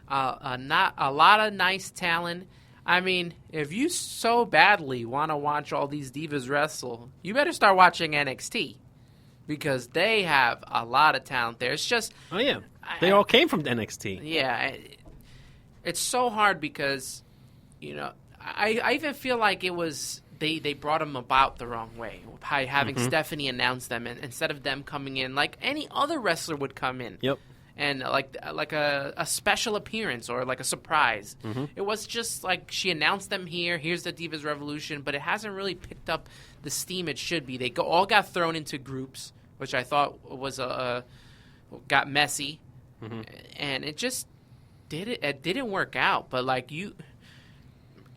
Not a lot of nice talent. I mean, if you so badly want to watch all these divas wrestle, you better start watching NXT because they have a lot of talent there. It's just... Oh, yeah. They all came from NXT. Yeah. It's so hard because, I even feel like it was... They brought them about the wrong way by having Stephanie announce them and instead of them coming in like any other wrestler would come in. Yep. And like a special appearance or like a surprise. It was just like she announced them here. Here's the Divas Revolution, but it hasn't really picked up the steam it should be. They all got thrown into groups, which I thought was got messy, and it just didn't work out. But like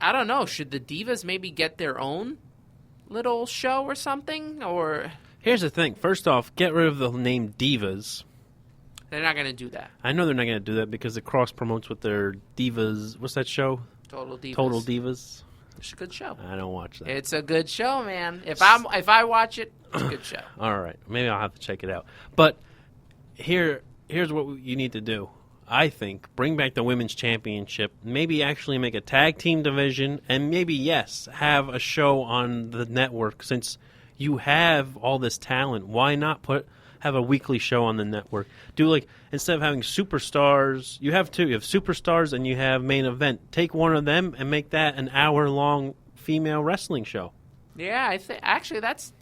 I don't know. Should the Divas maybe get their own little show or something? Or here's the thing. First off, get rid of the name Divas. They're not going to do that. I know they're not going to do that because it cross-promotes with their Divas. What's that show? Total Divas. Total Divas. It's a good show. I don't watch that. It's a good show, man. If I watch it, it's a good show. All right. Maybe I'll have to check it out. But here's what you need to do. I think bring back the Women's Championship. Maybe actually make a tag team division. And maybe, yes, have a show on the network. Since you have all this talent, why not have a weekly show on the network? Do like, instead of having superstars, you have two. You have superstars and you have main event. Take one of them and make that an hour-long female wrestling show. Yeah, I think actually that's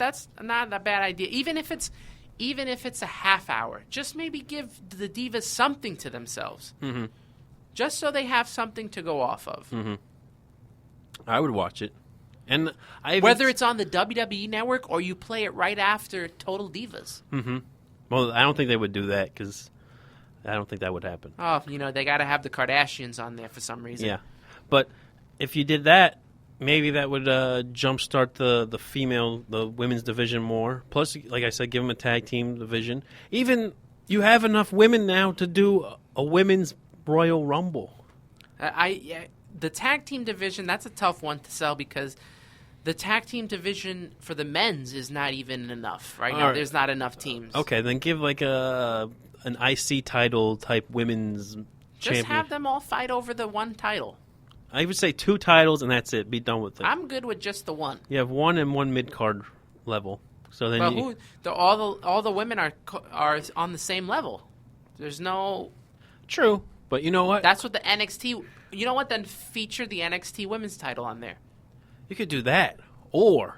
not a bad idea. Even if it's a half hour, just maybe give the Divas something to themselves. Just so they have something to go off of. I would watch it. And whether it's on the WWE Network or you play it right after Total Divas. Well, I don't think they would do that because I don't think that would happen. Oh, they got to have the Kardashians on there for some reason. Yeah. But if you did that, maybe that would jumpstart the women's division more. Plus, like I said, give them a tag team division. Even you have enough women now to do a women's Royal Rumble. The tag team division, that's a tough one to sell because the tag team division for the men's is not even enough right now. There's not enough teams. Okay, then give like an IC title type women's champion. Just have them all fight over the one title. I would say 2 titles and that's it. Be done with it. I'm good with just the one. You have 1 and 1 mid-card level. So then all the women are on the same level. There's no... True, but you know what? That's what the NXT... You know what? Then feature the NXT women's title on there. You could do that. Or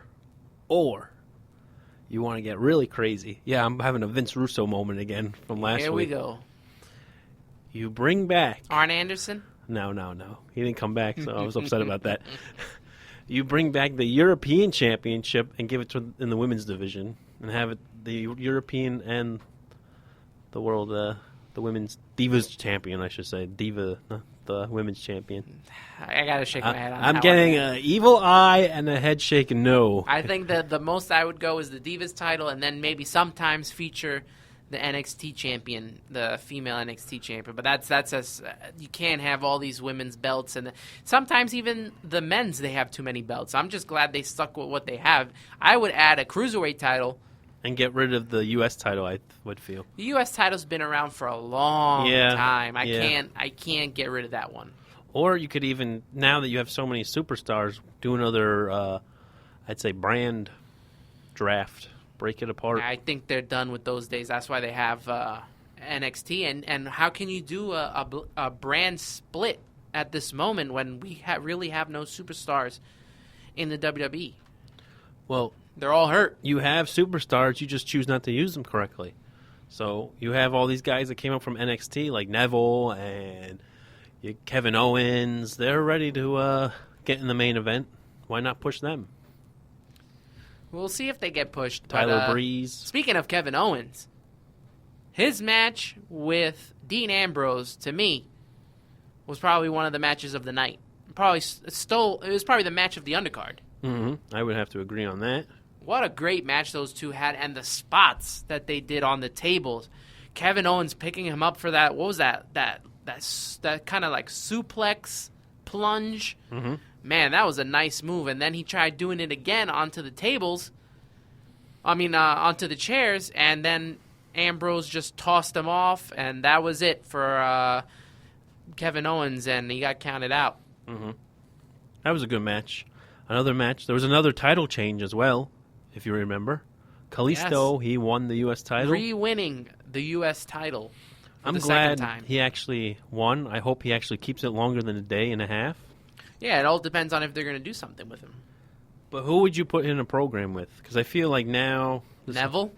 you want to get really crazy. Yeah, I'm having a Vince Russo moment again from last week. Here we go. You bring back... Arn Anderson? No. He didn't come back, so I was upset about that. You bring back the European Championship and give it in the women's division and have it the European and the world, the women's Divas Champion, I should say. The women's champion. I got to shake my head on that. I'm getting an evil eye and a head shake no. I think that the most I would go is the Divas title and then maybe sometimes feature the NXT champion, the female NXT champion. But that's you can't have all these women's belts. And sometimes even the men's, they have too many belts. I'm just glad they stuck with what they have. I would add a cruiserweight title. And get rid of the U.S. title, I would feel. The U.S. title's been around for a long time. I can't get rid of that one. Or you could even, now that you have so many superstars, do another, I'd say, brand draft. Break it apart. I think they're done with those days. That's why they have NXT. And how can you do a brand split at this moment when we really have no superstars in the WWE? Well... They're all hurt. You have superstars, you just choose not to use them correctly. So you have all these guys that came up from NXT, like Neville and Kevin Owens. They're ready to get in the main event. Why not push them? We'll see if they get pushed. Tyler Breeze. Speaking of Kevin Owens, his match with Dean Ambrose, to me, was probably one of the matches of the night. It was probably the match of the undercard. I would have to agree on that. What a great match those two had, and the spots that they did on the tables. Kevin Owens picking him up for that. What was that? That kind of like suplex plunge. Man, that was a nice move. And then he tried doing it again onto the tables. Onto the chairs, and then Ambrose just tossed him off, and that was it for Kevin Owens, and he got counted out. Mm-hmm. That was a good match. Another match. There was another title change as well, if you remember. Kalisto, he won the U.S. title. Re-winning the U.S. title for I'm the glad second time. he actually won. I hope he actually keeps it longer than a day and a half. Yeah, it all depends on if they're going to do something with him. But who would you put in a program with? Because I feel like now... Neville?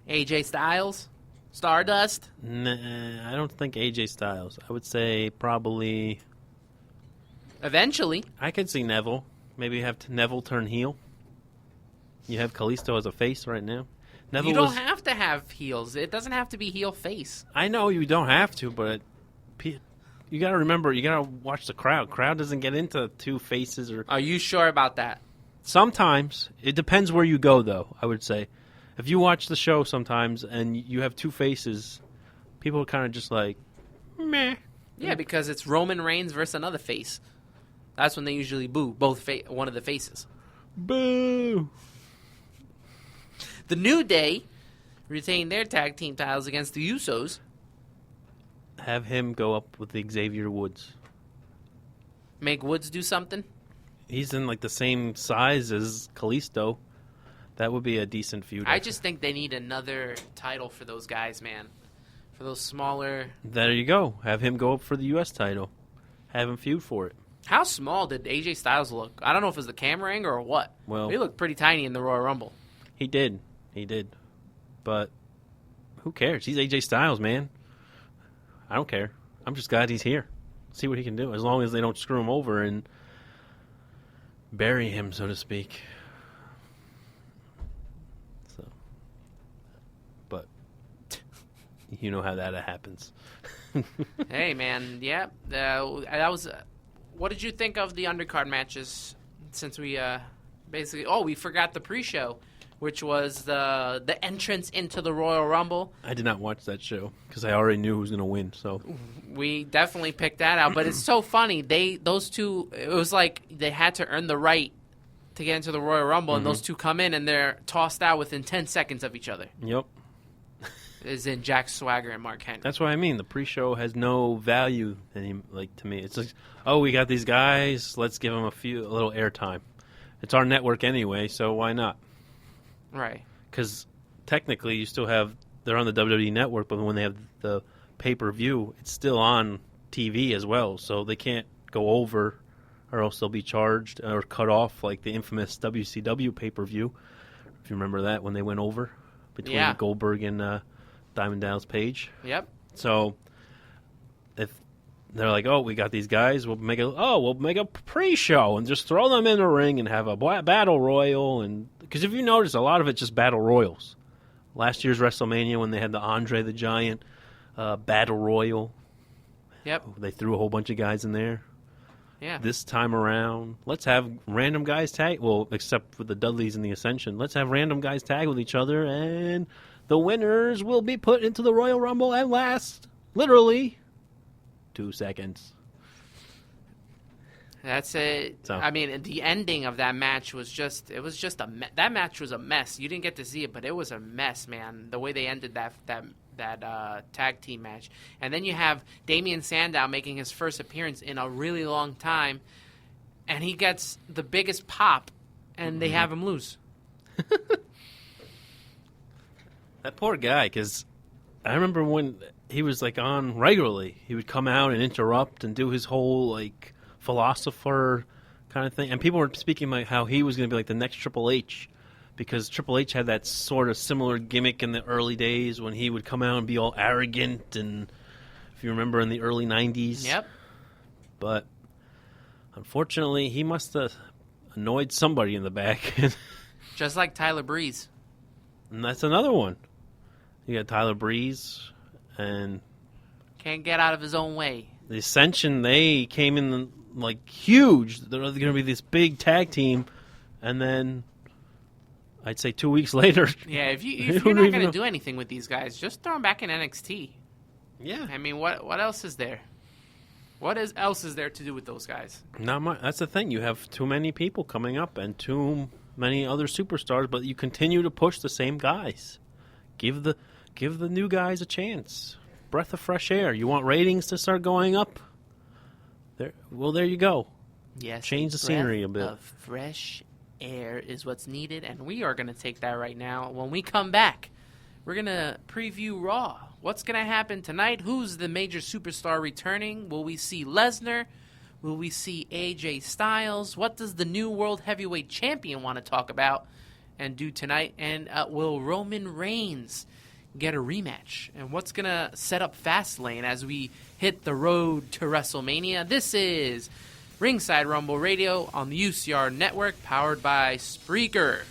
AJ Styles? Stardust? Nah, I don't think AJ Styles. I would say probably... Eventually. I could see Neville. Maybe have Neville turn heel. You have Kalisto as a face right now. Neville You don't have to have heels. It doesn't have to be heel face. I know you don't have to, but you got to remember, you got to watch the crowd. Crowd doesn't get into two faces. Or Are you sure about that? Sometimes. It depends where you go, though, I would say. If you watch the show sometimes and you have two faces, people are kind of just like, meh. Yeah, because it's Roman Reigns versus another face. That's when they usually boo one of the faces. Boo! The New Day retained their tag team titles against the Usos. Have him go up with the Xavier Woods. Make Woods do something? He's in like the same size as Kalisto. That would be a decent feud. I just think they need another title for those guys, man. For those smaller... There you go. Have him go up for the U.S. title. Have him feud for it. How small did AJ Styles look? I don't know if it was the camera angle or what. Well, he looked pretty tiny in the Royal Rumble. He did. He did. But who cares? He's AJ Styles, man. I don't care. I'm just glad he's here. See what he can do. As long as they don't screw him over and bury him, so to speak. So, but you know how that happens. Hey, man. Yeah. That was... what did you think of the undercard matches since we basically... Oh, we forgot the pre-show, which was the entrance into the Royal Rumble. I did not watch that show because I already knew who was going to win. So we definitely picked that out. But it's so funny. Those two, it was like they had to earn the right to get into the Royal Rumble, and those two come in and they're tossed out within 10 seconds of each other. Yep. Is in Jack Swagger and Mark Henry. That's what I mean. The pre-show has no value to me. It's like, oh, we got these guys. Let's give them a little airtime. It's our network anyway, so why not? Right. Because technically, you still have they're on the WWE network, but when they have the pay-per-view, it's still on TV as well. So they can't go over, or else they'll be charged or cut off, like the infamous WCW pay-per-view. If you remember that when they went over between Goldberg and Diamond Dallas Page. Yep. So if they're like, oh, we got these guys, we'll make a pre-show and just throw them in the ring and have a battle royal. And because if you notice, a lot of it's just battle royals. Last year's WrestleMania when they had the Andre the Giant battle royal. Yep. They threw a whole bunch of guys in there. Yeah. This time around, let's have random guys tag. Well, except for the Dudleys and the Ascension, let's have random guys tag with each other, and the winners will be put into the Royal Rumble and last, literally, 2 seconds. That's it. So. I mean, the ending of that match was just that match was a mess. You didn't get to see it, but it was a mess, man. The way they ended that tag team match. And then you have Damian Sandow making his first appearance in a really long time, and he gets the biggest pop, and they have him lose. That poor guy, because I remember when he was like on regularly, he would come out and interrupt and do his whole like philosopher kind of thing, and people were speaking like how he was going to be like the next Triple H, because Triple H had that sort of similar gimmick in the early days when he would come out and be all arrogant, and if you remember in the early 90s. Yep. But unfortunately, he must have annoyed somebody in the back. Just like Tyler Breeze. And that's another one. You got Tyler Breeze, and can't get out of his own way. The Ascension, they came in like huge. They're going to be this big tag team, and then I'd say 2 weeks later. Yeah, if you're not going to do anything with these guys, just throw them back in NXT. Yeah. I mean, what else is there? Else is there to do with those guys? Not much. That's the thing. You have too many people coming up and too many other superstars, but you continue to push the same guys. Give the new guys a chance. breath of fresh air. You want ratings to start going up? There you go. Yes. Change the scenery a bit. Of fresh air is what's needed, and we are going to take that right now. When we come back, we're going to preview Raw. What's going to happen tonight? Who's the major superstar returning? Will we see Lesnar? Will we see AJ Styles? What does the new World Heavyweight Champion want to talk about and do tonight? And will Roman Reigns get a rematch? And what's going to set up Fastlane as we hit the road to WrestleMania? This is Ringside Rumble Radio on the UCR Network, powered by Spreaker.com.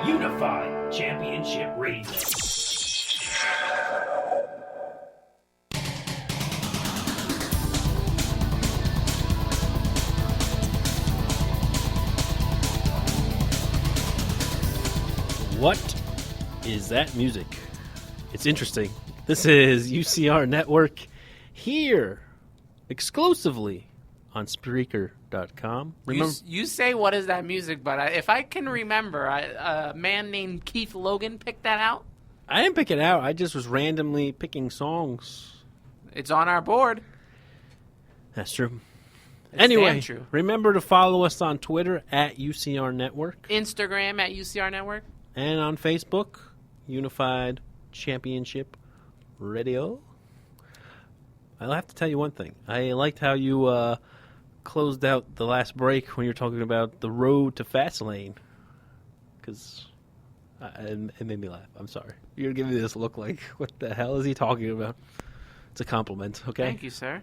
Unified Championship Radio. What is that music? It's interesting. This is UCR Network here exclusively on Spreaker.com. Remember, You say, what is that music? But if I can remember, a man named Keith Logan picked that out. I didn't pick it out. I just was randomly picking songs. It's on our board. That's true. It's Anyway, damn true. remember to follow us on Twitter at UCR Network Instagram at UCR Network. and on Facebook, Unified Championship Radio. I'll have to tell you one thing. I liked how you closed out the last break when you were talking about the road to Fastlane. Because it made me laugh. I'm sorry. You're giving me this look like, what the hell is he talking about? It's a compliment, okay? Thank you, sir.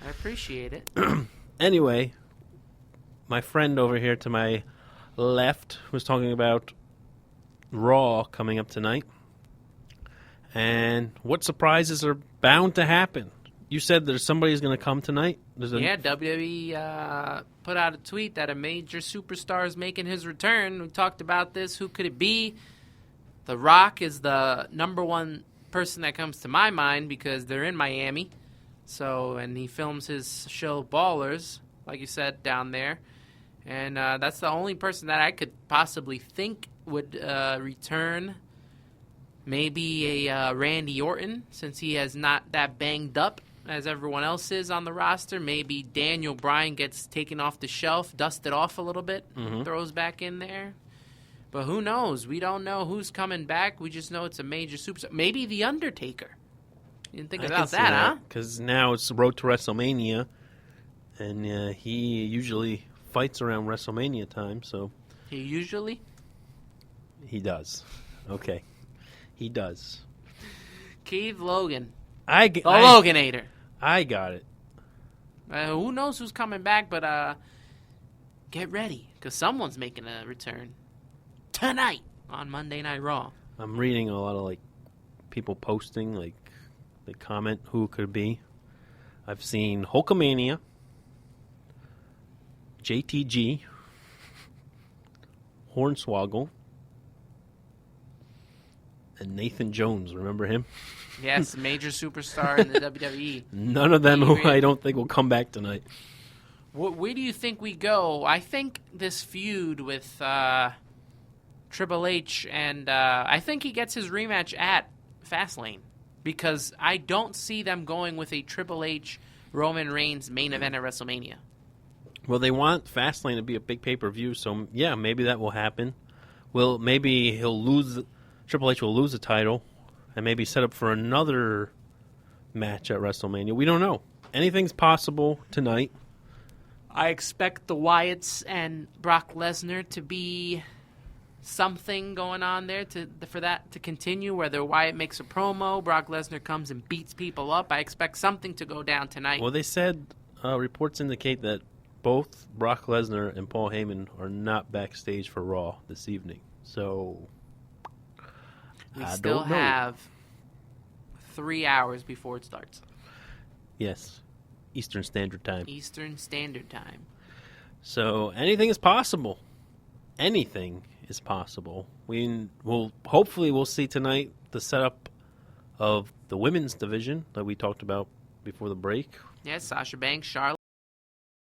I appreciate it. Anyway, my friend over here to my left was talking about Raw coming up tonight. And what surprises are bound to happen? You said there's somebody's going to come tonight? Yeah, WWE put out a tweet that a major superstar is making his return. We talked about this. Who could it be? The Rock is the number one person that comes to my mind because they're in Miami. And he films his show Ballers, like you said, down there. And that's the only person that I could possibly think would return. Maybe a Randy Orton, since he is not that banged up as everyone else is on the roster. Maybe Daniel Bryan gets taken off the shelf, dusted off a little bit, throws back in there. But who knows? We don't know who's coming back. We just know it's a major superstar. Maybe The Undertaker. You didn't think about that, huh? Because now it's the road to WrestleMania, and he usually fights around WrestleMania time, so... He usually? He does. Okay. He does. Keith Logan. The Loganator. I got it. Who knows who's coming back, but get ready, because someone's making a return tonight on Monday Night Raw. I'm reading a lot of people posting, they comment who it could be. I've seen Hulkamania, JTG, Hornswoggle, and Nathan Jones. Remember him? Yes, major superstar in the WWE. None of them who I don't think will come back tonight. Where do you think we go? I think this feud with Triple H, and I think he gets his rematch at Fastlane, because I don't see them going with a Triple H Roman Reigns main event at WrestleMania. Well, they want Fastlane to be a big pay-per-view, so yeah, maybe that will happen. Well, maybe Triple H will lose the title and maybe set up for another match at WrestleMania. We don't know. Anything's possible tonight. I expect the Wyatts and Brock Lesnar to be something going on there for that to continue, whether Wyatt makes a promo, Brock Lesnar comes and beats people up. I expect something to go down tonight. Well, they said reports indicate that both Brock Lesnar and Paul Heyman are not backstage for Raw this evening. So we still have 3 hours before it starts. Yes. Eastern Standard Time. Eastern Standard Time. So anything is possible. Anything is possible. Hopefully we'll see tonight the setup of the women's division that we talked about before the break. Yeah, Sasha Banks, Charlotte.